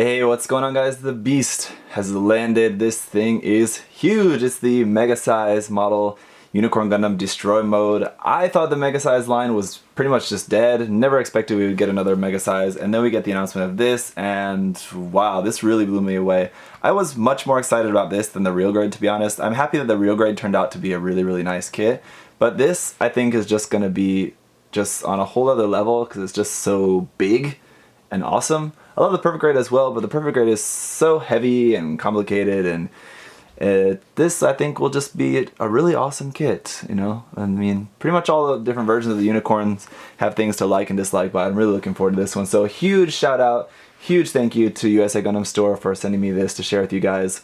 Hey, what's going on guys? The beast has landed. This thing is huge. It's the MegaSize model Unicorn Gundam Destroy mode. I thought the MegaSize line was pretty much just dead. Never expected we would get another MegaSize, and then we get the announcement of this, and wow, this really blew me away. I was much more excited about this than the real grade, to be honest. I'm happy that the real grade turned out to be a really nice kit, but this I think is just going to be just on a whole other level because it's just so big and awesome. I love the perfect grade as well, but the perfect grade is so heavy and complicated, and this I think will just be a really awesome kit, you know? I mean, pretty much all the different versions of the unicorns have things to like and dislike, but I'm really looking forward to this one. So huge shout out, huge thank you to USA Gundam Store for sending me this to share with you guys.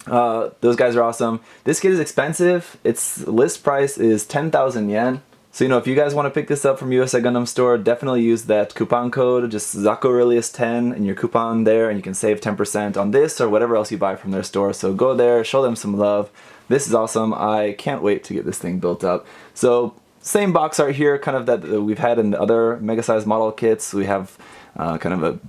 Those guys are awesome. This kit is expensive. Its list price is 10,000 yen. So, you know, if you guys want to pick this up from USA Gundam Store, definitely use that coupon code, just ZakuAurelius 10 in your coupon there, and you can save 10% on this or whatever else you buy from their store. So go there, show them some love. This is awesome. I can't wait to get this thing built up. So, same box art here, kind of that we've had in the other MegaSize model kits. We have kind of a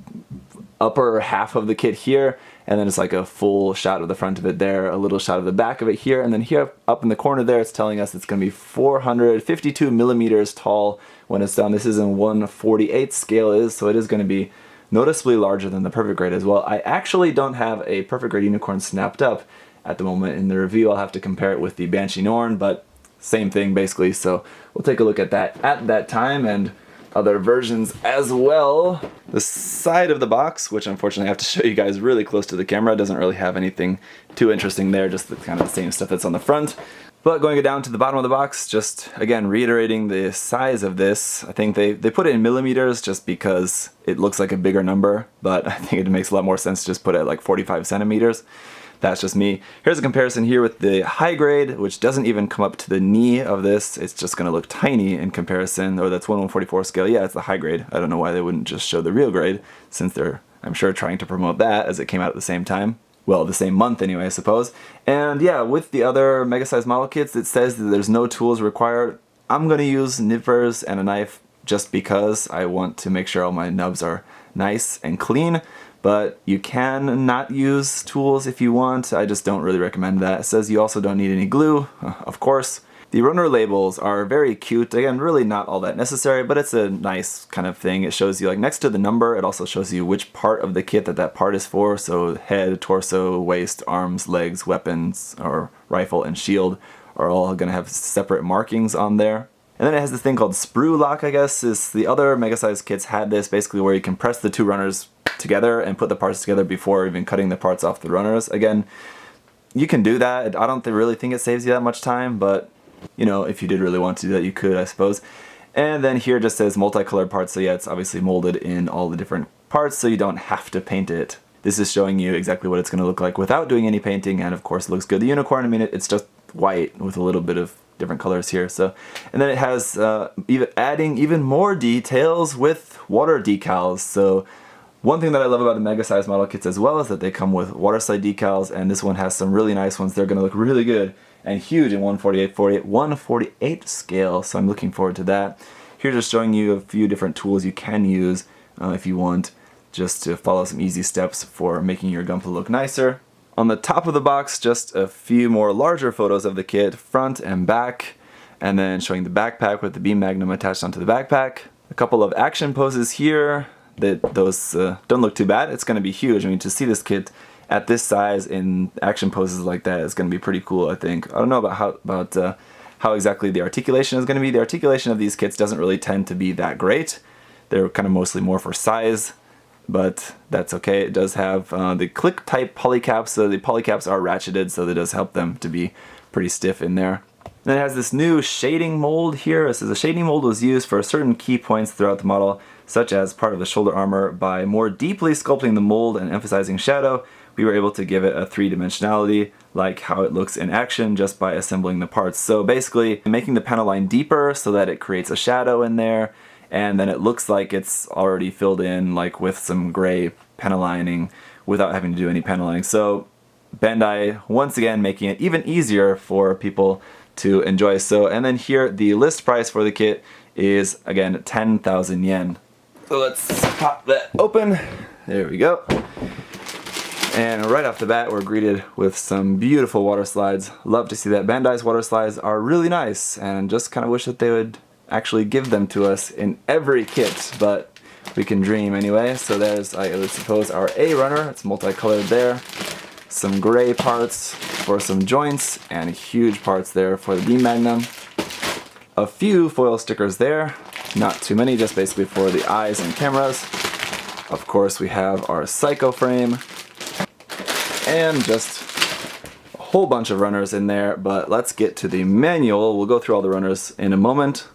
upper half of the kit here, and then it's like a full shot of the front of it there, a little shot of the back of it here, and then here up in the corner there it's telling us it's going to be 452 millimeters tall when it's done. This is in 1/48 scale, so it is going to be noticeably larger than the perfect grade as well. I actually don't have a perfect grade unicorn snapped up at the moment in the review. I'll have to compare it with the Banshee Norn, but same thing basically, so we'll take a look at that that time, and other versions as well. The side of the box, which unfortunately I have to show you guys really close to the camera, doesn't really have anything too interesting there, just the kind of the same stuff that's on the front. But going down to the bottom of the box, just again reiterating the size of this, I think they put it in millimeters just because it looks like a bigger number, but I think it makes a lot more sense to just put it at like 45 centimeters. That's just me. Here's a comparison here with the high grade, which doesn't even come up to the knee of this. It's just going to look tiny in comparison, or that's 1/144 scale. Yeah, it's the high grade. I don't know why they wouldn't just show the real grade, since they're, I'm sure, trying to promote that as it came out at the same time. Well, the same month anyway, I suppose. And yeah, with the other MegaSize model kits, it says that there's no tools required. I'm going to use nippers and a knife just because I want to make sure all my nubs are nice and clean. But you can not use tools if you want. I just don't really recommend that. It says you also don't need any glue, of course. The runner labels are very cute. Again, really not all that necessary, but it's a nice kind of thing. It shows you, like, next to the number, it also shows you which part of the kit that part is for. So head, torso, waist, arms, legs, weapons, or rifle and shield are all going to have separate markings on there. And then it has this thing called sprue lock, I guess. The other MegaSize kits had this, basically where you can press the two runners together and put the parts together before even cutting the parts off the runners. Again, you can do that. I don't really think it saves you that much time, but you know, if you did really want to do that, you could, I suppose. And then here it just says multicolored parts, so yeah, it's obviously molded in all the different parts, so you don't have to paint it. This is showing you exactly what it's going to look like without doing any painting, and of course it looks good. The unicorn, I mean, it's just white with a little bit of different colors here. So, and then it has adding even more details with water decals. So one thing that I love about the MegaSize model kits as well is that they come with water slide decals, and this one has some really nice ones. They're going to look really good and huge in 1/48 scale, so I'm looking forward to that. Here's just showing you a few different tools you can use if you want, just to follow some easy steps for making your Gunpla look nicer. On the top of the box, just a few more larger photos of the kit, front and back, and then showing the backpack with the beam magnum attached onto the backpack. A couple of action poses here. Those don't look too bad. It's going to be huge. I mean, to see this kit at this size in action poses like that is going to be pretty cool, I think. I don't know about how exactly the articulation is going to be. The articulation of these kits doesn't really tend to be that great. They're kind of mostly more for size, but that's okay. It does have the click type polycaps, so the polycaps are ratcheted, so that does help them to be pretty stiff in there. Then it has this new shading mold here. It says the shading mold was used for certain key points throughout the model, such as part of the shoulder armor. By more deeply sculpting the mold and emphasizing shadow, we were able to give it a three-dimensionality, like how it looks in action, just by assembling the parts. So basically, making the panel line deeper so that it creates a shadow in there, and then it looks like it's already filled in, like with some gray panel lining, without having to do any panel lining. So Bandai, once again, making it even easier for people to enjoy. So, and then here, the list price for the kit is, again, 10,000 yen. So let's pop that open. There we go. And right off the bat, we're greeted with some beautiful water slides. Love to see that. Bandai's water slides are really nice, and just kind of wish that they would actually give them to us in every kit, but we can dream anyway. So there's, I would suppose, our A runner. It's multicolored there. Some gray parts for some joints, and huge parts there for the beam magnum. A few foil stickers there. Not too many, just basically for the eyes and cameras. Of course, we have our Psycho frame. And just a whole bunch of runners in there, but let's get to the manual. We'll go through all the runners in a moment.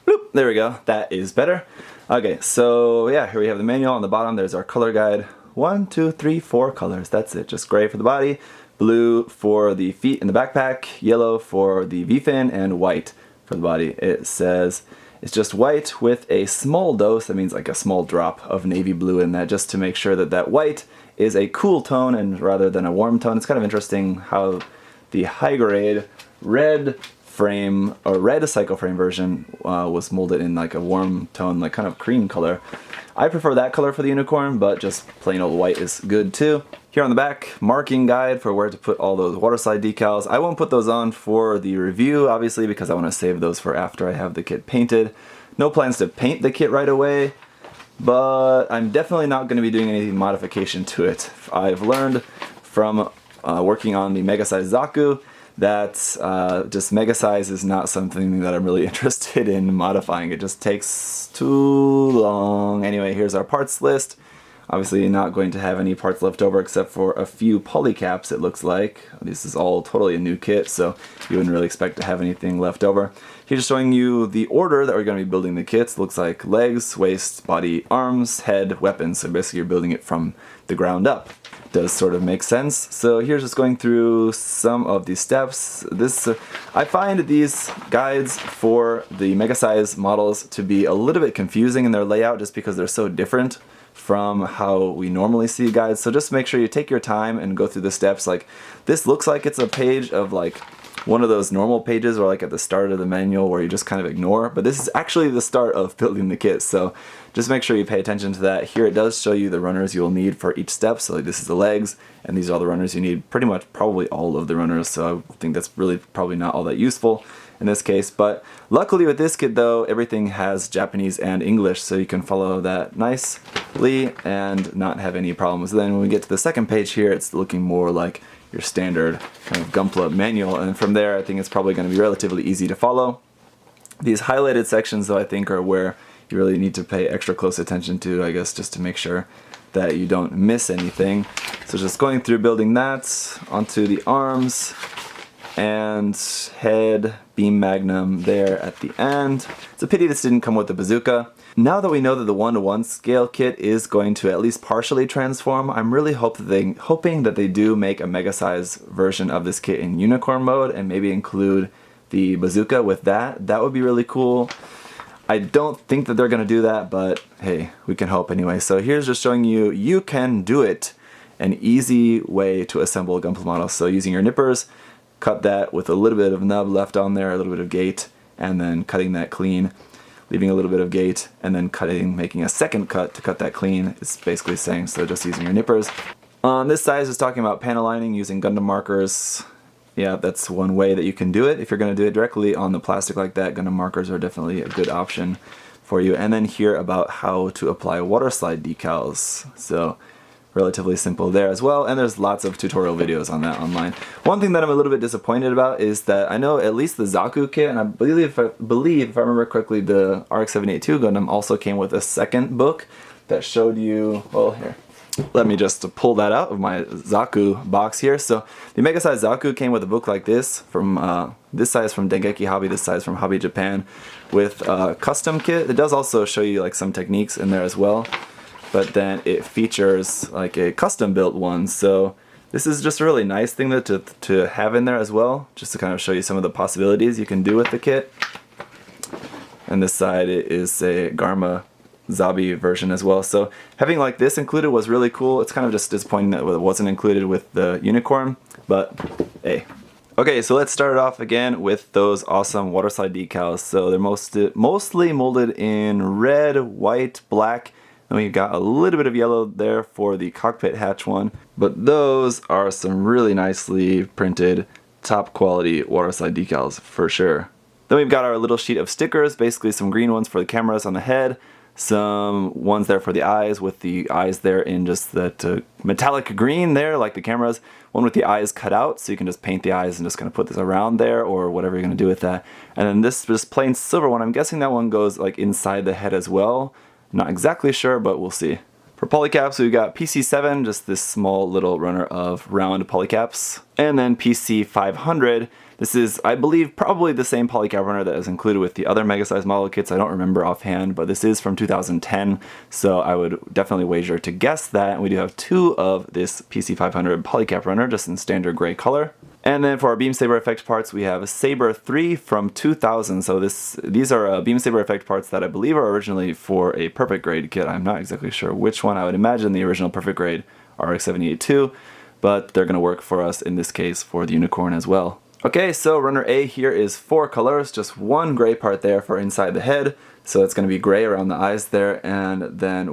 Bloop, there we go, that is better. Okay, so yeah, here we have the manual. On the bottom, there's our color guide. 1, 2, 3, 4 colors, that's it. Just gray for the body, blue for the feet and the backpack, yellow for the V-fin, and white for the body. It says it's just white with a small dose, that means like a small drop of navy blue in that, just to make sure that that white is a cool tone and rather than a warm tone. It's kind of interesting how the high grade red frame or red Psycho frame version was molded in like a warm tone, like kind of cream color. I prefer that color for the Unicorn, but just plain old white is good too. Here on the back, marking guide for where to put all those water slide decals. I won't put those on for the review, obviously, because I want to save those for after I have the kit painted. No plans to paint the kit right away, but I'm definitely not going to be doing any modification to it. I've learned from working on the MegaSize Zaku that just MegaSize is not something that I'm really interested in modifying. It just takes too long. Anyway, here's our parts list. Obviously not going to have any parts left over except for a few polycaps, it looks like. This is all totally a new kit, so you wouldn't really expect to have anything left over. Here's showing you the order that we're going to be building the kits. Looks like legs, waist, body, arms, head, weapons. So basically you're building it from the ground up. Does sort of make sense. So here's just going through some of these steps. I find these guides for the MegaSize models to be a little bit confusing in their layout just because they're so different from how we normally see guides. So just make sure you take your time and go through the steps. Like this looks like it's a page of like one of those normal pages or like at the start of the manual where you just kind of ignore, but this is actually the start of building the kit, so just make sure you pay attention to that. Here it does show you the runners you'll need for each step, so like this is the legs, and these are all the runners you need, pretty much probably all of the runners, so I think that's really probably not all that useful in this case, but luckily with this kit though, everything has Japanese and English, so you can follow that nicely and not have any problems. Then when we get to the second page here, it's looking more like your standard kind of Gunpla manual, and from there I think it's probably going to be relatively easy to follow. These highlighted sections though I think are where you really need to pay extra close attention to, I guess, just to make sure that you don't miss anything. So just going through building that onto the arms and head, beam magnum there at the end. It's a pity this didn't come with the bazooka. Now that we know that the 1:1 scale kit is going to at least partially transform, I'm really hoping that they do make a MegaSize version of this kit in Unicorn mode and maybe include the bazooka with that. That would be really cool. I don't think that they're going to do that, but hey, we can hope anyway. So here's just showing you, you can do it. An easy way to assemble a Gunpla model. So using your nippers, cut that with a little bit of nub left on there, a little bit of gate, and then cutting that clean. Leaving a little bit of gate, and then cutting, making a second cut to cut that clean. It's basically saying, so just using your nippers. On this size is talking about panel lining using Gundam markers. Yeah, that's one way that you can do it. If you're going to do it directly on the plastic like that, Gundam markers are definitely a good option for you. And then here about how to apply water slide decals. So relatively simple there as well, and there's lots of tutorial videos on that online. One thing that I'm a little bit disappointed about is that I know at least the Zaku kit, and I believe if I remember correctly, the RX-782 Gundam also came with a second book that showed you, well here, let me just pull that out of my Zaku box here. So the MegaSize Zaku came with a book like this, from this size from Dengeki Hobby, this size from Hobby Japan, with a custom kit. It does also show you like some techniques in there as well, but then it features like a custom built one. So this is just a really nice thing to have in there as well, just to kind of show you some of the possibilities you can do with the kit. And this side is a Garma Zabi version as well. So having like this included was really cool. It's kind of just disappointing that it wasn't included with the Unicorn, but hey. Okay, so let's start it off again with those awesome waterslide decals. So they're mostly molded in red, white, black, Then we've got a little bit of yellow there for the cockpit hatch one, but those are some really nicely printed, top quality waterslide decals for sure. Then we've got our little sheet of stickers, basically some green ones for the cameras on the head, some ones there for the eyes with the eyes there in just that metallic green there like the cameras, one with the eyes cut out so you can just paint the eyes and just kind of put this around there or whatever you're going to do with that. And then this just plain silver one, I'm guessing that one goes like inside the head as well. Not exactly sure, but we'll see. For polycaps, we've got PC7, just this small little runner of round polycaps. And then PC500, this is, I believe, probably the same polycap runner that is included with the other MegaSize model kits. I don't remember offhand, but this is from 2010, so I would definitely wager to guess that. And we do have two of this PC500 polycap runner, just in standard gray color. And then for our beam saber effect parts, we have a Saber 3 from 2000. So these are beam saber effect parts that I believe are originally for a perfect grade kit. I'm not exactly sure which one. I would imagine the original perfect grade RX-78-2, but they're going to work for us in this case for the Unicorn as well. Okay, so runner A here is 4 colors, just one gray part there for inside the head. So it's going to be gray around the eyes there, and then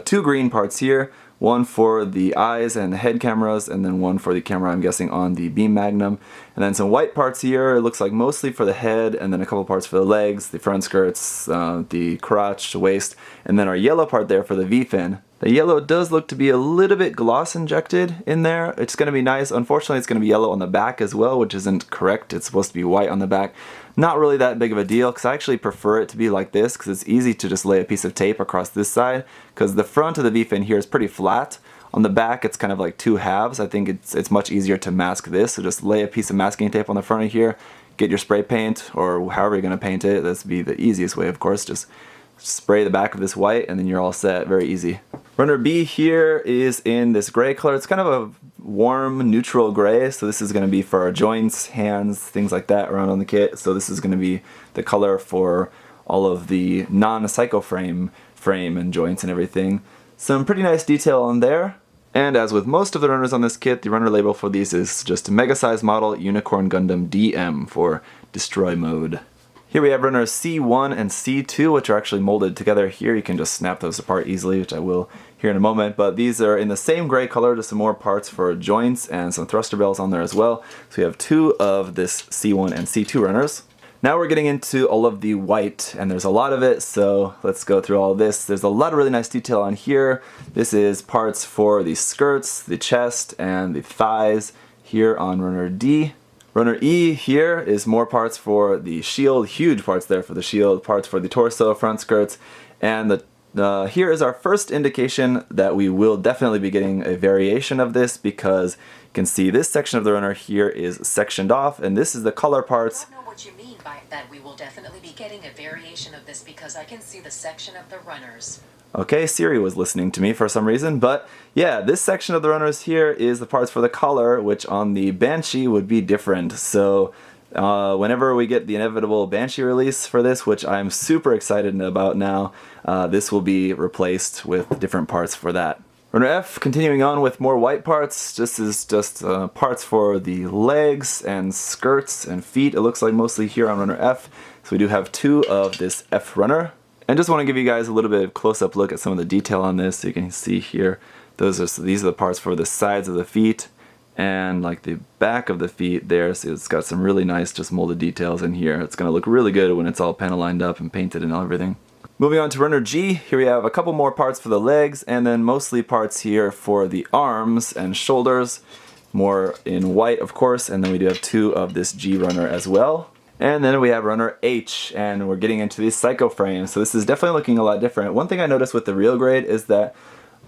two green parts here. One for the eyes and the head cameras, and then one for the camera, I'm guessing, on the beam magnum. And then some white parts here, it looks like mostly for the head, and then a couple parts for the legs, the front skirts, the crotch, waist, and then our yellow part there for the V-fin. The yellow does look to be a little bit gloss injected in there. It's going to be nice. Unfortunately, it's going to be yellow on the back as well, which isn't correct. It's supposed to be white on the back. Not really that big of a deal, because I actually prefer it to be like this, because it's easy to just lay a piece of tape across this side, because the front of the V-fin here is pretty flat. On the back, it's kind of like two halves. I think it's much easier to mask this, so just lay a piece of masking tape on the front of here, get your spray paint, or however you're going to paint it. This would be the easiest way, of course. Just spray the back of this white, and then you're all set. Very easy. Runner B here is in this gray color. It's kind of a warm, neutral gray, so this is going to be for our joints, hands, things like that around on the kit. So this is going to be the color for all of the non-psycho frame and joints and everything. Some pretty nice detail on there. And as with most of the runners on this kit, the runner label for these is just a MegaSize model Unicorn Gundam DM for destroy mode. Here we have runners C1 and C2, which are actually molded together here. You can just snap those apart easily, which I will here in a moment. But these are in the same gray color, just some more parts for joints and some thruster bells on there as well. So we have two of this C1 and C2 runners. Now we're getting into all of the white, and there's a lot of it, so let's go through all of this. There's a lot of really nice detail on here. This is parts for the skirts, the chest, and the thighs here on runner D. Runner E here is more parts for the shield, huge parts there for the shield, parts for the torso, front skirts, and here is our first indication that we will definitely be getting a variation of this, because you can see this section of the runner here is sectioned off, and this is the color parts. I don't know what you mean by that. We will definitely be getting a variation of this because I can see the section of the runners. Okay, Siri was listening to me for some reason, but yeah, this section of the runners here is the parts for the collar, which on the Banshee would be different. So whenever we get the inevitable Banshee release for this, which I'm super excited about now, this will be replaced with different parts for that. Runner F, continuing on with more white parts. This is just parts for the legs and skirts and feet, it looks like mostly here on runner F. So we do have two of this F runner. And just want to give you guys a little bit of close-up look at some of the detail on this. So you can see here, these are the parts for the sides of the feet and like the back of the feet there. So it's got some really nice just molded details in here. It's going to look really good when it's all panel lined up and painted and everything. Moving on to runner G, here we have a couple more parts for the legs, and then mostly parts here for the arms and shoulders. More in white, of course, and then we do have two of this G runner as well. And then we have runner H, and we're getting into these psycho frames, so this is definitely looking a lot different. One thing I noticed with the real grade is that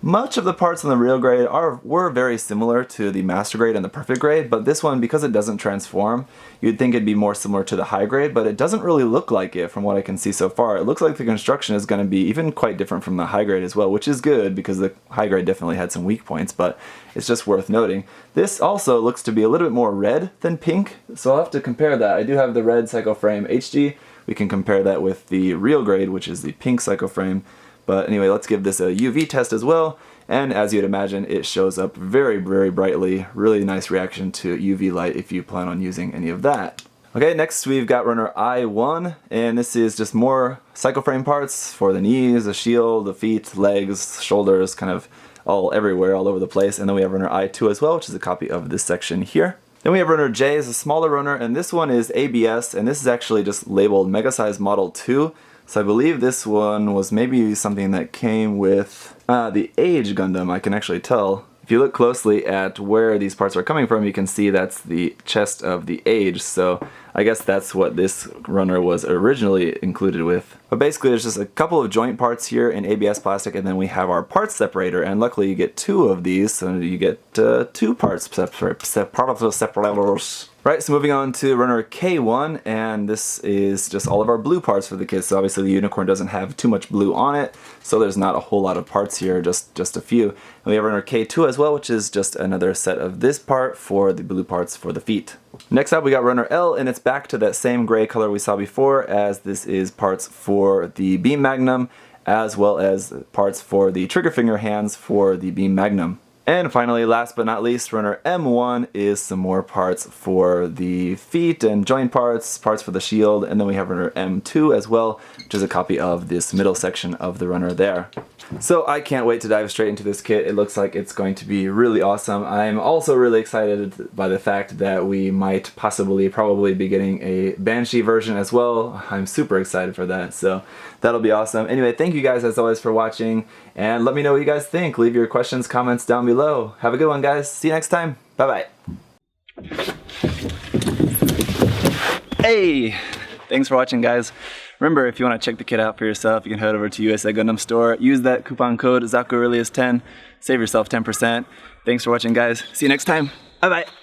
much of the parts on the real grade were very similar to the master grade and the perfect grade, but this one, because it doesn't transform, you'd think it'd be more similar to the high grade, but it doesn't really look like it from what I can see so far. It looks like the construction is going to be even quite different from the high grade as well, which is good because the high grade definitely had some weak points, but it's just worth noting. This also looks to be a little bit more red than pink, so I'll have to compare that. I do have the red Psycho Frame HG. We can compare that with the real grade, which is the pink Psycho Frame. But anyway, let's give this a UV test as well. And as you'd imagine, it shows up very, very brightly. Really nice reaction to UV light if you plan on using any of that. Okay, next we've got runner I1, and this is just more cycle frame parts for the knees, the shield, the feet, legs, shoulders, kind of all everywhere, all over the place. And then we have runner I2 as well, which is a copy of this section here. Then we have runner J, is a smaller runner, and this one is ABS, and this is actually just labeled MegaSize Model 2. So I believe this one was maybe something that came with the Age Gundam, I can actually tell. If you look closely at where these parts are coming from, you can see that's the chest of the Age, so I guess that's what this runner was originally included with. But basically there's just a couple of joint parts here in ABS plastic, and then we have our parts separator, and luckily you get 2 of these, so you get 2 parts separators. Right, so moving on to runner K1, and this is just all of our blue parts for the kids. So obviously the Unicorn doesn't have too much blue on it, so there's not a whole lot of parts here, just a few. And we have runner K2 as well, which is just another set of this part for the blue parts for the feet. Next up we got runner L, and it's back to that same gray color we saw before, as this is parts for the beam magnum, as well as parts for the trigger finger hands for the beam magnum. And finally, last but not least, runner M1 is some more parts for the feet and joint parts, parts for the shield, and then we have runner M2 as well, which is a copy of this middle section of the runner there. So I can't wait to dive straight into this kit. It looks like it's going to be really awesome. I'm also really excited by the fact that we might probably be getting a Banshee version as well. I'm super excited for that, so that'll be awesome. Anyway, thank you guys as always for watching, and let me know what you guys think. Leave your questions, comments down below. Have a good one, guys. See you next time. Bye-bye. Hey! Thanks for watching, guys. Remember, if you want to check the kit out for yourself, you can head over to USA Gundam Store. Use that coupon code ZakuAurelius10. Save yourself 10%. Thanks for watching, guys. See you next time. Bye-bye.